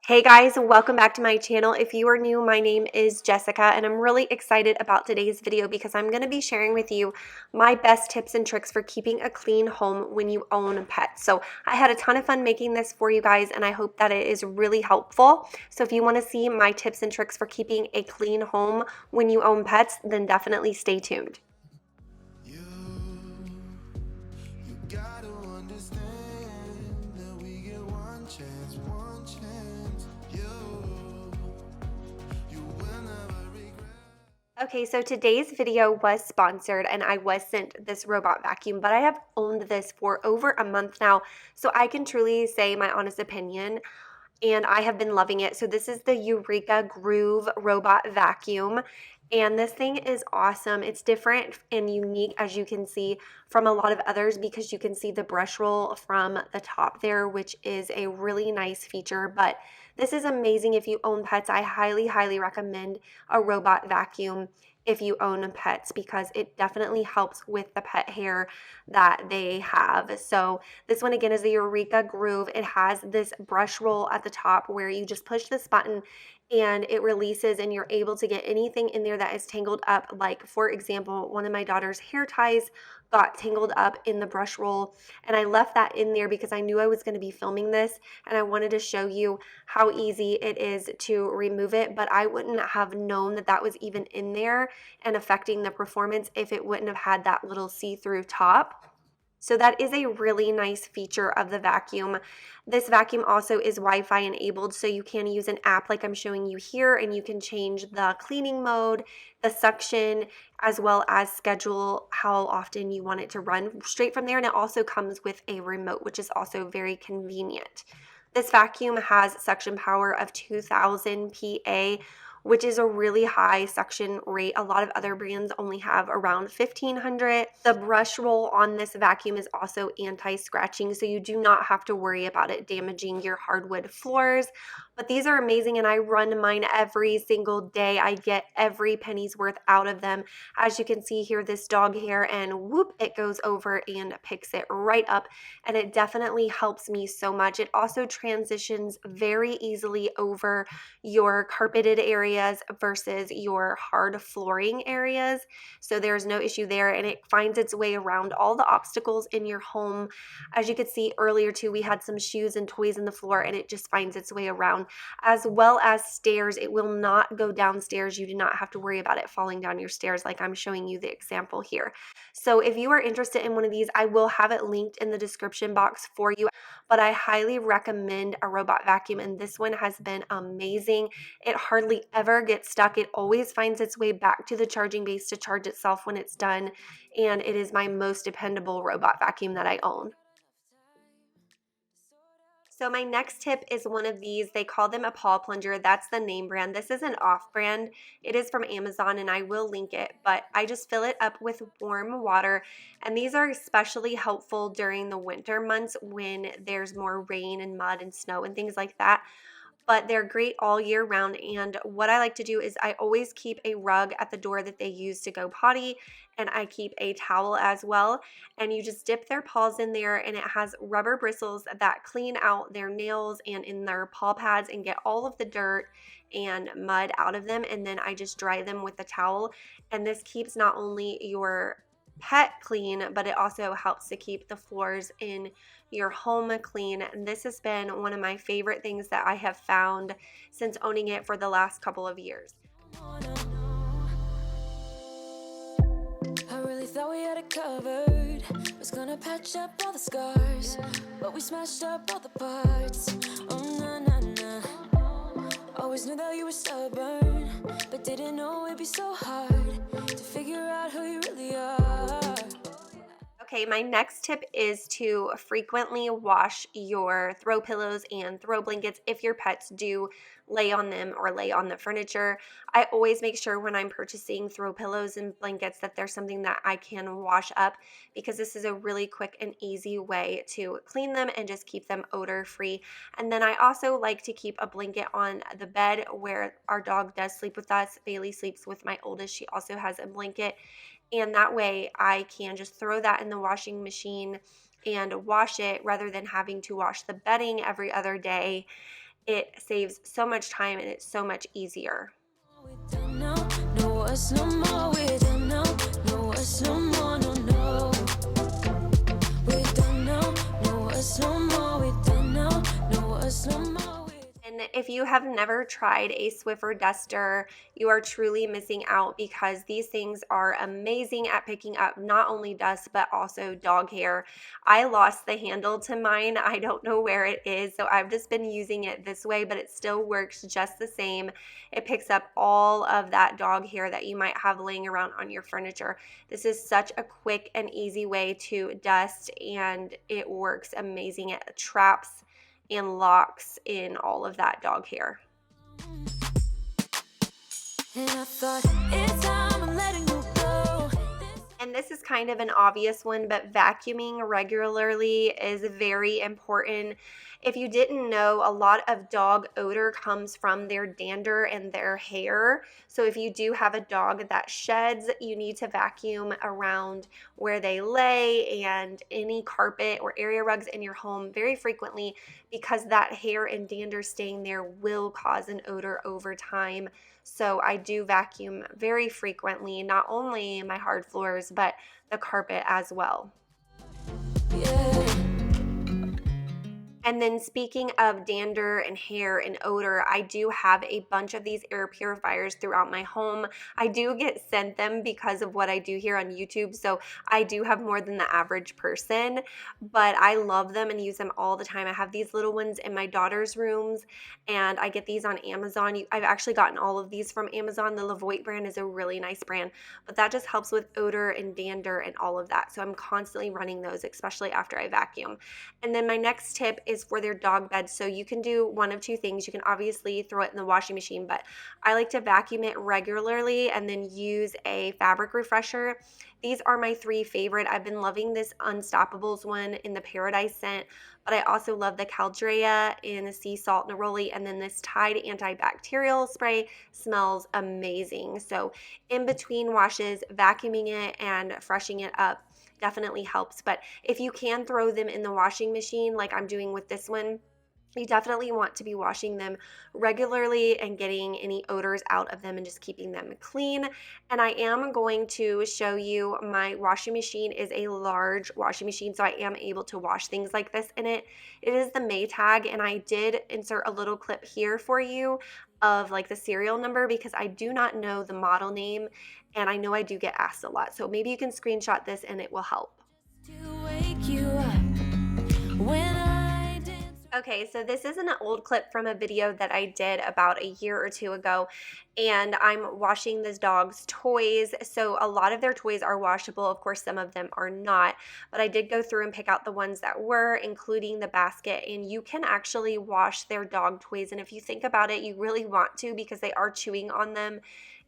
Hey guys, welcome back to my channel. If you are new, my name is Jessica and I'm really excited about today's video because I'm going to be sharing with you my best tips and tricks for keeping a clean home when you own pets. So I had a ton of fun making this for you guys and I hope that it is really helpful. So if you want to see my tips and tricks for keeping a clean home when you own pets, then definitely stay tuned. Okay, so today's video was sponsored and I was sent this robot vacuum, but I have owned this for over a month now, so I can truly say my honest opinion and I have been loving it. So this is the Eureka Groove robot vacuum. And this thing is awesome. It's different and unique, as you can see, from a lot of others because you can see the brush roll from the top there, which is a really nice feature. But this is amazing if you own pets. I highly, highly recommend a robot vacuum if you own pets because it definitely helps with the pet hair that they have. So this one again is the Eureka Groove. It has this brush roll at the top where you just push this button and it releases and you're able to get anything in there that is tangled up. Like for example, one of my daughter's hair ties got tangled up in the brush roll and I left that in there because I knew I was going to be filming this and I wanted to show you how easy it is to remove it, but I wouldn't have known that that was even in there and affecting the performance if it wouldn't have had that little see-through top. So that is a really nice feature of the vacuum. This vacuum also is Wi-Fi enabled, so you can use an app like I'm showing you here, and you can change the cleaning mode, the suction, as well as schedule how often you want it to run straight from there. And it also comes with a remote, which is also very convenient. This vacuum has suction power of 2000 PA, which is a really high suction rate. A lot of other brands only have around 1500. The brush roll on this vacuum is also anti-scratching, so you do not have to worry about it damaging your hardwood floors. But these are amazing and I run mine every single day. I get every penny's worth out of them. As you can see here, this dog hair, and whoop, it goes over and picks it right up, and it definitely helps me so much. It also transitions very easily over your carpeted areas versus your hard flooring areas. So there's no issue there, and it finds its way around all the obstacles in your home. As you could see earlier too, we had some shoes and toys in the floor and it just finds its way around, as well as stairs. It will not go downstairs. You do not have to worry about it falling down your stairs like I'm showing you the example here. So if you are interested in one of these, I will have it linked in the description box for you, but I highly recommend a robot vacuum, and this one has been amazing. It hardly ever gets stuck. It always finds its way back to the charging base to charge itself when it's done, and it is my most dependable robot vacuum that I own. So my next tip is one of these. They call them a paw plunger. That's the name brand. This is an off brand. It is from Amazon and I will link it, but I just fill it up with warm water. And these are especially helpful during the winter months when there's more rain and mud and snow and things like that, but they're great all year round. And what I like to do is I always keep a rug at the door that they use to go potty, and I keep a towel as well. And you just dip their paws in there, and it has rubber bristles that clean out their nails and in their paw pads and get all of the dirt and mud out of them. And then I just dry them with the towel. And this keeps not only your pet clean, but it also helps to keep the floors in your home clean. And this has been one of my favorite things that I have found since owning it for the last couple of years. I really thought we had it covered. Was gonna patch up all the scars, but we smashed up all the parts. Oh na na na. Always knew that you were stubborn, but didn't know it'd be so hard to figure out who you really are. Okay, my next tip is to frequently wash your throw pillows and throw blankets if your pets do lay on them or lay on the furniture. I always make sure when I'm purchasing throw pillows and blankets that there's something that I can wash up, because this is a really quick and easy way to clean them and just keep them odor free. And then I also like to keep a blanket on the bed where our dog does sleep with us. Bailey sleeps with my oldest. She also has a blanket. And that way I can just throw that in the washing machine and wash it rather than having to wash the bedding every other day. it saves so much time and it's so much easier. We don't know, no us no more. We don't know, no us no more. No, no. We don't know, no us no more. We don't know, no us no more. And if you have never tried a Swiffer duster, you are truly missing out because these things are amazing at picking up not only dust but also dog hair. I lost the handle to mine. I don't know where it is, so I've just been using it this way, but it still works just the same. It picks up all of that dog hair that you might have laying around on your furniture. This is such a quick and easy way to dust, and it works amazing. It traps and locks in all of that dog hair. And I thought, it's time I'm letting you go. And this is kind of an obvious one, but vacuuming regularly is very important. If you didn't know, a lot of dog odor comes from their dander and their hair. So if you do have a dog that sheds, you need to vacuum around where they lay and any carpet or area rugs in your home very frequently, because that hair and dander staying there will cause an odor over time. So I do vacuum very frequently, not only my hard floors, but the carpet as well. Yeah. And then speaking of dander and hair and odor, I do have a bunch of these air purifiers throughout my home. I do get sent them because of what I do here on YouTube, so I do have more than the average person, but I love them and use them all the time. I have these little ones in my daughter's rooms, and I get these on Amazon. I've actually gotten all of these from Amazon. The Lavoit brand is a really nice brand, but that just helps with odor and dander and all of that. So I'm constantly running those, especially after I vacuum. And then my next tip is for their dog beds. So you can do one of two things. You can obviously throw it in the washing machine, but I like to vacuum it regularly and then use a fabric refresher. These are my three favorite. I've been loving this Unstoppables one in the Paradise scent, but I also love the Caldrea in the Sea Salt Neroli, and then this Tide antibacterial spray smells amazing. So in between washes, vacuuming it and freshening it up definitely helps. But if you can throw them in the washing machine like I'm doing with this one, you definitely want to be washing them regularly and getting any odors out of them and just keeping them clean. And I am going to show you, my washing machine is a large washing machine, so I am able to wash things like this in it. It is the Maytag, and I did insert a little clip here for you of like the serial number because I do not know the model name, and I know I do get asked a lot. So maybe you can screenshot this and it will help. To wake you up when I dance. Okay, so this is an old clip from a video that I did about a year or two ago, and I'm washing this dog's toys. So a lot of their toys are washable. Of course, some of them are not, but I did go through and pick out the ones that were, including the basket, and you can actually wash their dog toys. And if you think about it, you really want to, because they are chewing on them,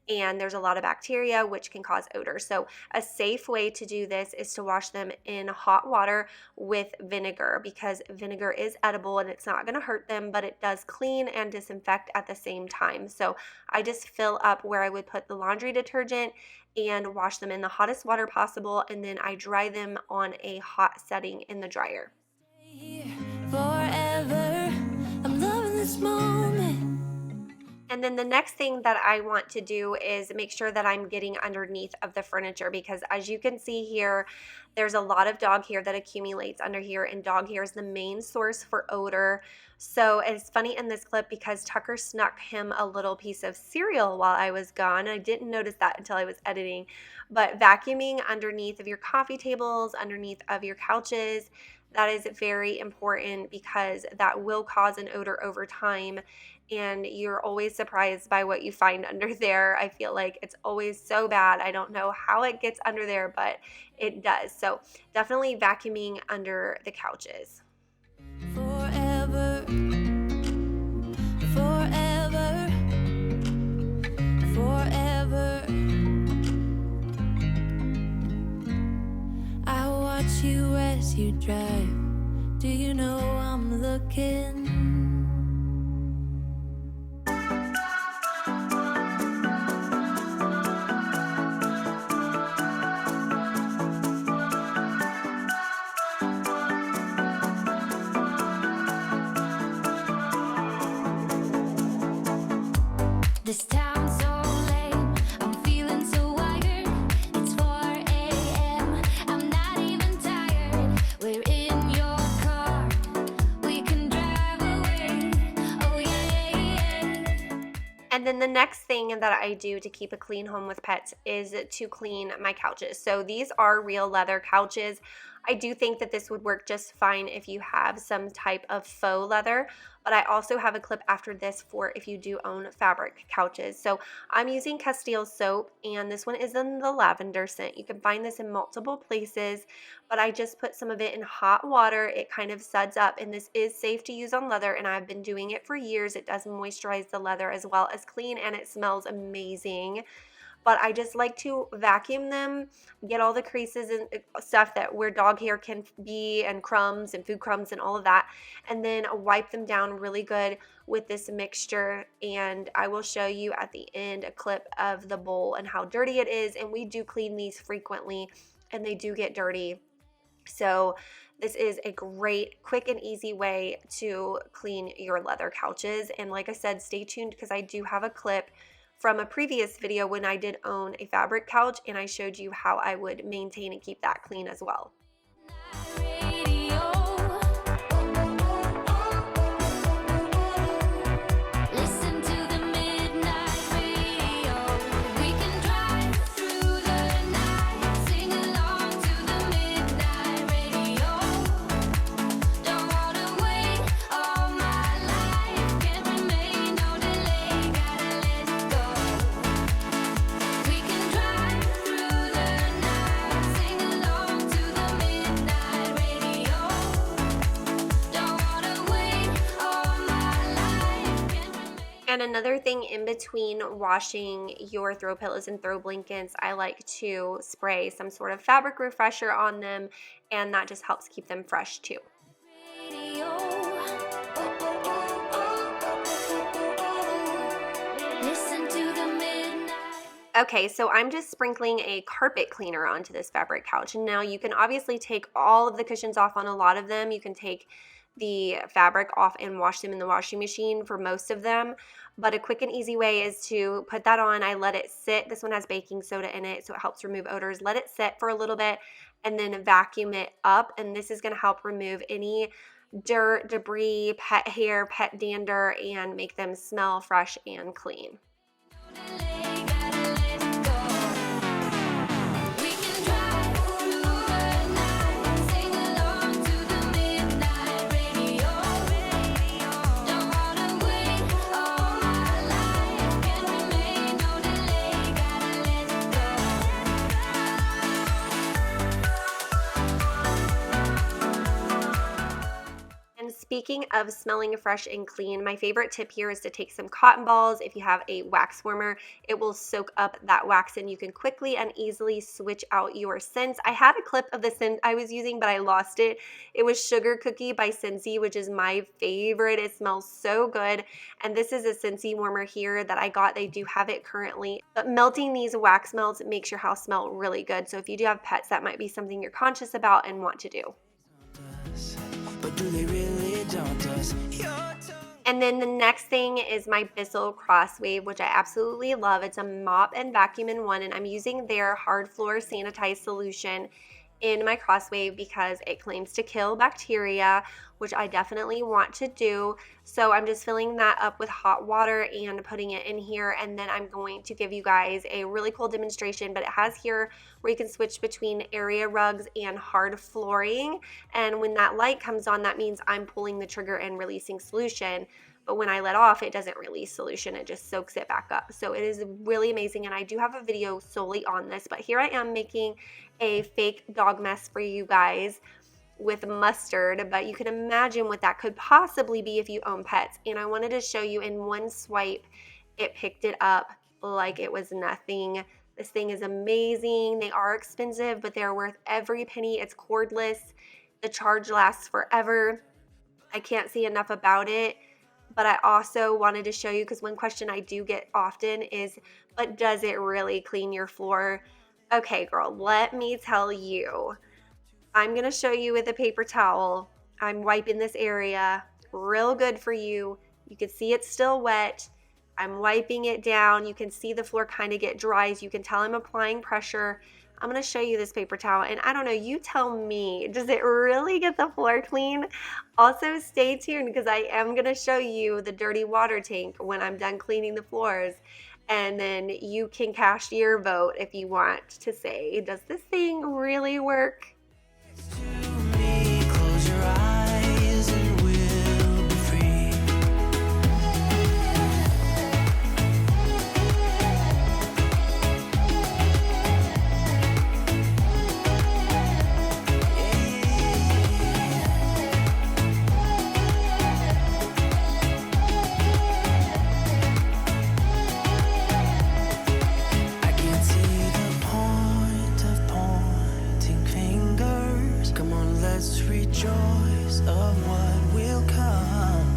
and there's a lot of bacteria which can cause odor. So a safe way to do this is to wash them in hot water with vinegar, because vinegar is edible and it's not going to hurt them, but it does clean and disinfect at the same time. So I just fill up where I would put the laundry detergent and wash them in the hottest water possible, and then I dry them on a hot setting in the dryer. Here forever. I'm loving this moment. And then the next thing that I want to do is make sure that I'm getting underneath of the furniture, because as you can see here, there's a lot of dog hair that accumulates under here, and dog hair is the main source for odor. So it's funny in this clip because Tucker snuck him a little piece of cereal while I was gone. I didn't notice that until I was editing. But vacuuming underneath of your coffee tables, underneath of your couches, that is very important because that will cause an odor over time, and you're always surprised by what you find under there. I feel like it's always so bad. I don't know how it gets under there, but it does. So definitely vacuuming under the couches. Forever, forever, forever. I watch you as you drive. Do you know I'm looking? This town's so lame, I'm feeling so wired. It's 4 a.m., I'm not even tired. We're in your car, we can drive away. Oh yeah. And then the next thing that I do to keep a clean home with pets is to clean my couches. So these are real leather couches. I do think that this would work just fine if you have some type of faux leather, but I also have a clip after this for if you do own fabric couches. So I'm using Castile soap, and this one is in the lavender scent. You can find this in multiple places, but I just put some of it in hot water. It kind of suds up, and this is safe to use on leather, and I've been doing it for years. It does moisturize the leather as well as clean, and it smells amazing. But I just like to vacuum them, get all the creases and stuff that where dog hair can be, and crumbs and food crumbs and all of that, and then wipe them down really good with this mixture. And I will show you at the end a clip of the bowl and how dirty it is, and we do clean these frequently and they do get dirty. So this is a great, quick, and easy way to clean your leather couches. And like I said, stay tuned because I do have a clip from a previous video when I did own a fabric couch, and I showed you how I would maintain and keep that clean as well. And another thing, in between washing your throw pillows and throw blankets, I like to spray some sort of fabric refresher on them, and that just helps keep them fresh too. Okay, so I'm just sprinkling a carpet cleaner onto this fabric couch. And now you can obviously take all of the cushions off on a lot of them. You can take the fabric off and wash them in the washing machine for most of them. But a quick and easy way is to put that on. I let it sit. This one has baking soda in it, so it helps remove odors. Let it sit for a little bit and then vacuum it up. And this is going to help remove any dirt, debris, pet hair, pet dander, and make them smell fresh and clean. Speaking of smelling fresh and clean, my favorite tip here is to take some cotton balls. If you have a wax warmer, it will soak up that wax and you can quickly and easily switch out your scents. I had a clip of the scent I was using, but I lost it. It was Sugar Cookie by Scentsy, which is my favorite. It smells so good. And this is a Scentsy warmer here that I got. They do have it currently. But melting these wax melts makes your house smell really good. So if you do have pets, that might be something you're conscious about and want to do. But do they really daunt us? And then the next thing is my Bissell Crosswave, which I absolutely love. It's a mop and vacuum in one, and I'm using their hard floor sanitized solution in my Crosswave because it claims to kill bacteria, which I definitely want to do. So I'm just filling that up with hot water and putting it in here, and then I'm going to give you guys a really cool demonstration, but it has here where you can switch between area rugs and hard flooring, and when that light comes on, that means I'm pulling the trigger and releasing solution. But when I let off, it doesn't release solution, it just soaks it back up. So it is really amazing, and I do have a video solely on this, but here I am making a fake dog mess for you guys with mustard, but you can imagine what that could possibly be if you own pets. And I wanted to show you in one swipe, it picked it up like it was nothing. This thing is amazing. They are expensive, but they're worth every penny. It's cordless. The charge lasts forever. I can't say enough about it. But I also wanted to show you, because one question I do get often is, but does it really clean your floor? Okay, girl, let me tell you. I'm going to show you with a paper towel. I'm wiping this area real good for you. You can see it's still wet. I'm wiping it down. You can see the floor kind of get dry. As you can tell, I'm applying pressure. I'm going to show you this paper towel, and I don't know, you tell me, does it really get the floor clean? Also, stay tuned because I am going to show you the dirty water tank when I'm done cleaning the floors, and then you can cast your vote if you want to say, does this thing really work? Close your eyes and we'll be free. I can't see the point of pointing fingers. Come on, let's rejoice of what will come.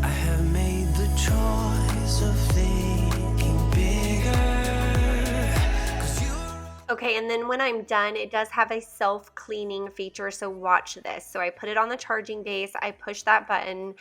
I have made the choice of thinking bigger. 'Cause you Okay, and then when I'm done, it does have a self-cleaning feature, so watch this. So I put it on the charging base, I push that button,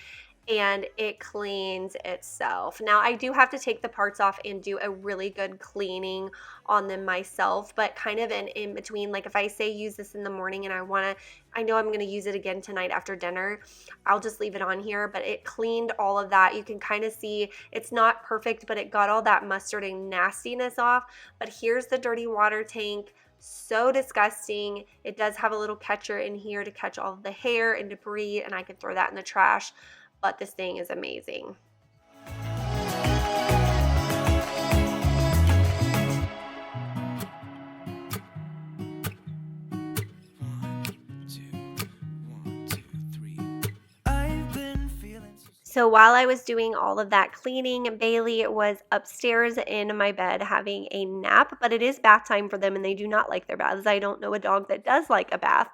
and it cleans itself. Now, I do have to take the parts off and do a really good cleaning on them myself, but kind of in between, like if I say use this in the morning and I know I'm gonna use it again tonight after dinner, I'll just leave it on here, but it cleaned all of that. You can kind of see it's not perfect, but it got all that mustard and nastiness off. But here's the dirty water tank. So disgusting. It does have a little catcher in here to catch all of the hair and debris, and I can throw that in the trash. But this thing is amazing. I've been feeling so. So while I was doing all of that cleaning, Bailey was upstairs in my bed having a nap, but it is bath time for them and they do not like their baths. I don't know a dog that does like a bath,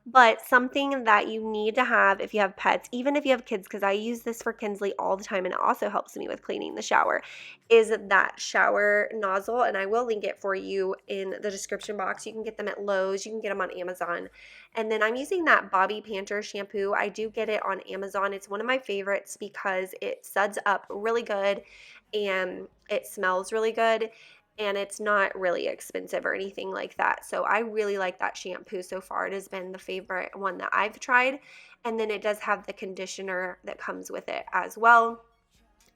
but something that you need to have if you have pets, even if you have kids, because I use this for Kinsley all the time and it also helps me with cleaning the shower, is that shower nozzle. And I will link it for you in the description box. You can get them at Lowe's, you can get them on Amazon. And then I'm using that Bobby Panter shampoo. I do get it on Amazon. It's one of my favorites because it suds up really good and it smells really good and it's not really expensive or anything like that. So I really like that shampoo so far. It has been the favorite one that I've tried. And then it does have the conditioner that comes with it as well.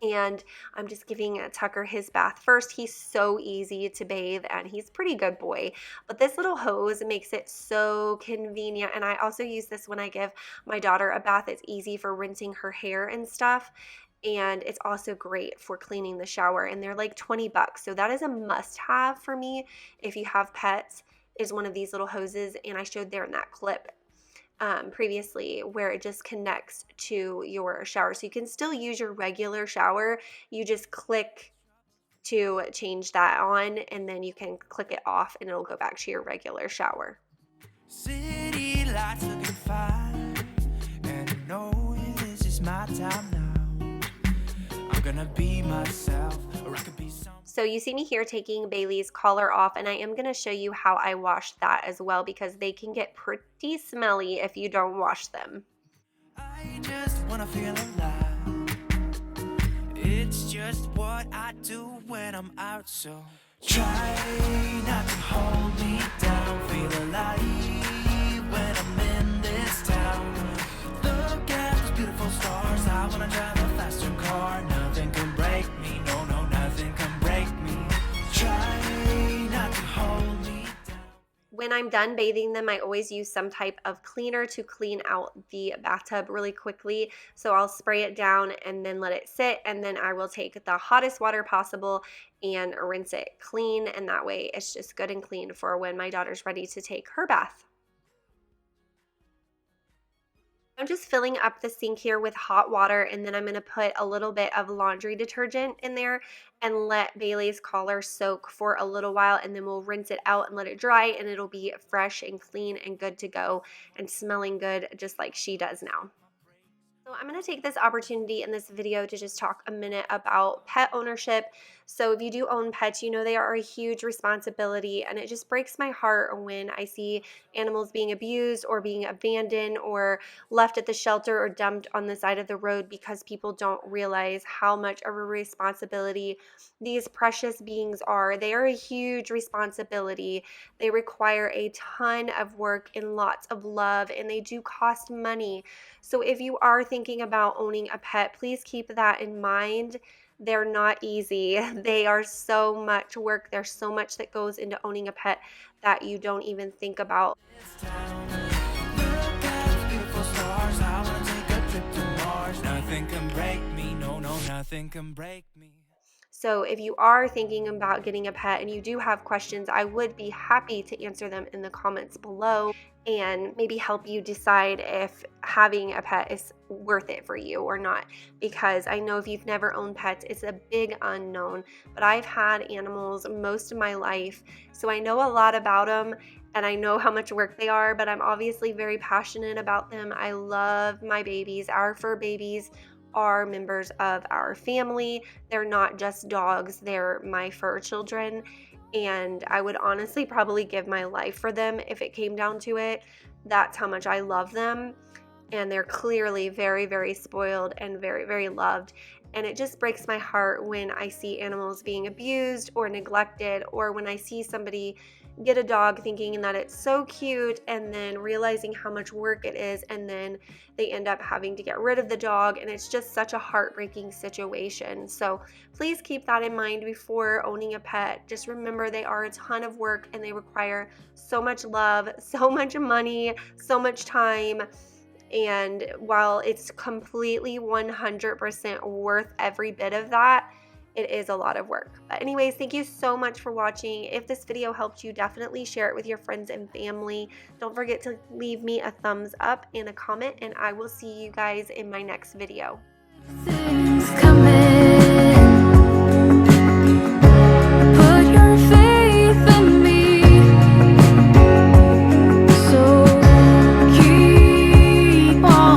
And I'm just giving Tucker his bath first. He's so easy to bathe and he's a pretty good boy. But this little hose makes it so convenient. And I also use this when I give my daughter a bath. It's easy for rinsing her hair and stuff. And it's also great for cleaning the shower. And they're like 20 bucks. So that is a must have for me if you have pets, is one of these little hoses. And I showed there in that clip previously where it just connects to your shower. So you can still use your regular shower. You just click to change that on and then you can click it off and it'll go back to your regular shower. City lights looking fine, and I know this is my time now. I'm gonna be myself, or I could be some. So you see me here taking Bailey's collar off, and I am going to show you how I wash that as well because they can get pretty smelly if you don't wash them. I just wanna feel alive. It's just what I do when I'm out, so try not to hold me down. Feel alive when I'm in this town. Look at those beautiful stars. I wanna drive a faster car. Nothing can break me. No, no, nothing can break me. Try not to hold me down. When I'm done bathing them, I always use some type of cleaner to clean out the bathtub really quickly. So I'll spray it down and then let it sit, and then I will take the hottest water possible and rinse it clean, and that way it's just good and clean for when my daughter's ready to take her bath. I'm just filling up the sink here with hot water, and then I'm going to put a little bit of laundry detergent in there and let Bailey's collar soak for a little while, and then we'll rinse it out and let it dry, and it'll be fresh and clean and good to go and smelling good just like she does now. So I'm going to take this opportunity in this video to just talk a minute about pet ownership. So if you do own pets, you know they are a huge responsibility, and it just breaks my heart when I see animals being abused or being abandoned or left at the shelter or dumped on the side of the road because people don't realize how much of a responsibility these precious beings are. They are a huge responsibility. They require a ton of work and lots of love, and they do cost money. So if you are thinking about owning a pet, please keep that in mind. They're not easy. They are so much work. There's so much that goes into owning a pet that you don't even think about. Nothing can break me, no, nothing can break me. So if you are thinking about getting a pet and you do have questions, I would be happy to answer them in the comments below and maybe help you decide if having a pet is worth it for you or not. Because I know if you've never owned pets, it's a big unknown, but I've had animals most of my life, so I know a lot about them and I know how much work they are, but I'm obviously very passionate about them. I love my babies. Our fur babies are members of our family. They're not just dogs, they're my fur children. And I would honestly probably give my life for them if it came down to it. That's how much I love them. And they're clearly very, very spoiled and very, very loved. And it just breaks my heart when I see animals being abused or neglected, or when I see somebody get a dog thinking that it's so cute and then realizing how much work it is, and then they end up having to get rid of the dog, and it's just such a heartbreaking situation. So please keep that in mind before owning a pet. Just remember they are a ton of work and they require so much love, so much money, so much time. And while it's completely 100% worth every bit of that, it is a lot of work. But anyways, thank you so much for watching. If this video helped you, definitely share it with your friends and family. Don't forget to leave me a thumbs up and a comment, and I will see you guys in my next video.